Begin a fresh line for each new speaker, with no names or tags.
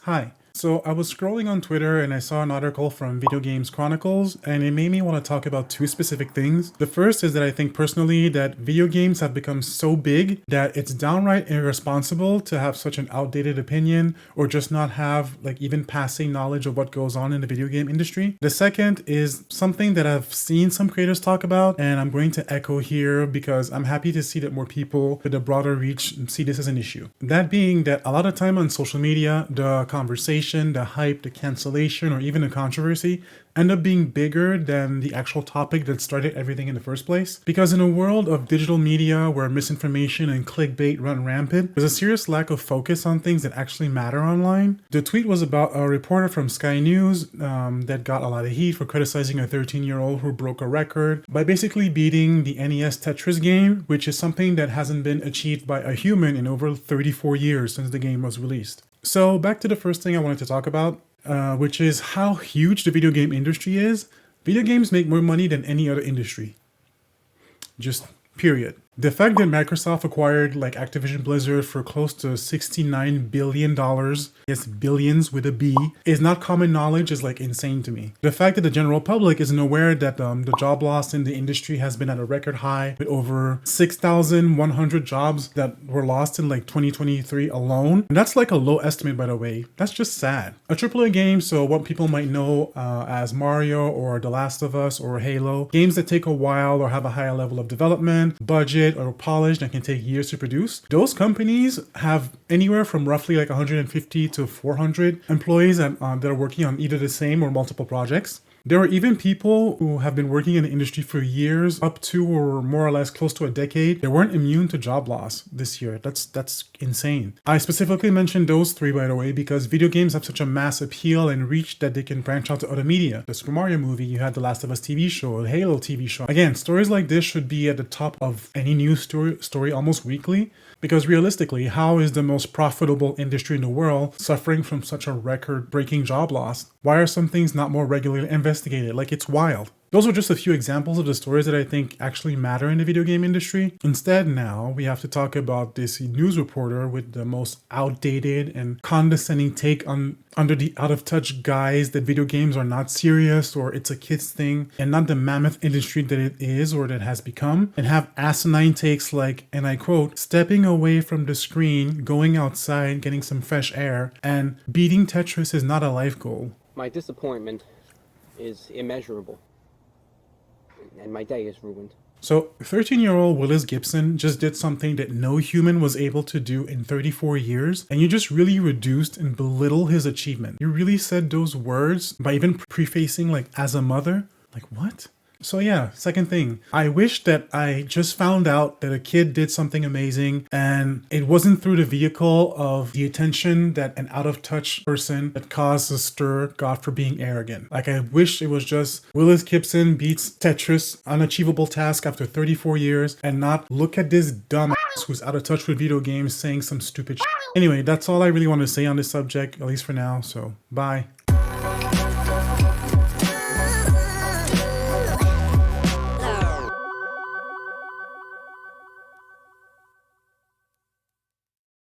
Hi. So I was scrolling on Twitter and I saw an article from Video Games Chronicles and it made me want to talk about two specific things. The first is that I think personally that video games have become so big that it's downright irresponsible to have such an outdated opinion or just not have like even passing knowledge of what goes on in the video game industry. The second is something that I've seen some creators talk about and I'm going to echo here because I'm happy to see that more people with a broader reach see this as an issue. That being that a lot of time on social media, the conversation, the hype, the cancellation, or even the controversy end up being bigger than the actual topic that started everything in the first place. Because in a world of digital media where misinformation and clickbait run rampant, there's a serious lack of focus on things that actually matter online. The tweet was about a reporter from Sky News that got a lot of heat for criticizing a 13-year-old who broke a record by basically beating the NES Tetris game, which is something that hasn't been achieved by a human in over 34 years since the game was released. So back to the first thing I wanted to talk about, which is how huge the video game industry is. Video games make more money than any other industry. Just period. The fact that Microsoft acquired like Activision Blizzard for close to $69 billion, yes, billions with a B, is not common knowledge, is like insane to me. The fact that the general public isn't aware that the job loss in the industry has been at a record high with over 6,100 jobs that were lost in like 2023 alone. And that's like a low estimate, by the way. That's just sad. A AAA game, so what people might know as Mario or The Last of Us or Halo, games that take a while or have a higher level of development, budget, or polished and can take years to produce. Those companies have anywhere from roughly like 150 to 400 employees that are working on either the same or multiple projects. There are even people who have been working in the industry for years, up to or more or less close to a decade. They weren't immune to job loss this year. That's insane. I specifically mentioned those three, by the way, because video games have such a mass appeal and reach that they can branch out to other media. The Super Mario movie, you had The Last of Us TV show, the Halo TV show. Again, stories like this should be at the top of any news story almost weekly. Because realistically, how is the most profitable industry in the world suffering from such a record-breaking job loss? Why are some things not more regularly investigated? Like, it's wild. Those are just a few examples of the stories that I think actually matter in the video game industry. Instead, now we have to talk about this news reporter with the most outdated and condescending take on under the out-of-touch guise that video games are not serious or it's a kid's thing and not the mammoth industry that it is or that has become, and have asinine takes like, and I quote, stepping away from the screen, going outside, getting some fresh air, and beating Tetris is not a life goal.
My disappointment is immeasurable. And my day is ruined.
So 13-year-old Willis Gibson just did something that no human was able to do in 34 years, and you just really reduced and belittled his achievement. You really said those words by even prefacing like, as a mother? Like, what? So yeah, second thing, I wish that I just found out that a kid did something amazing and it wasn't through the vehicle of the attention that an out-of-touch person that caused a stir got for being arrogant. Like, I wish it was just Willis Gibson beats Tetris, unachievable task after 34 years, and not look at this dumb ass who's out of touch with video games saying some stupid shit. Anyway, that's all I really want to say on this subject, at least for now, so bye.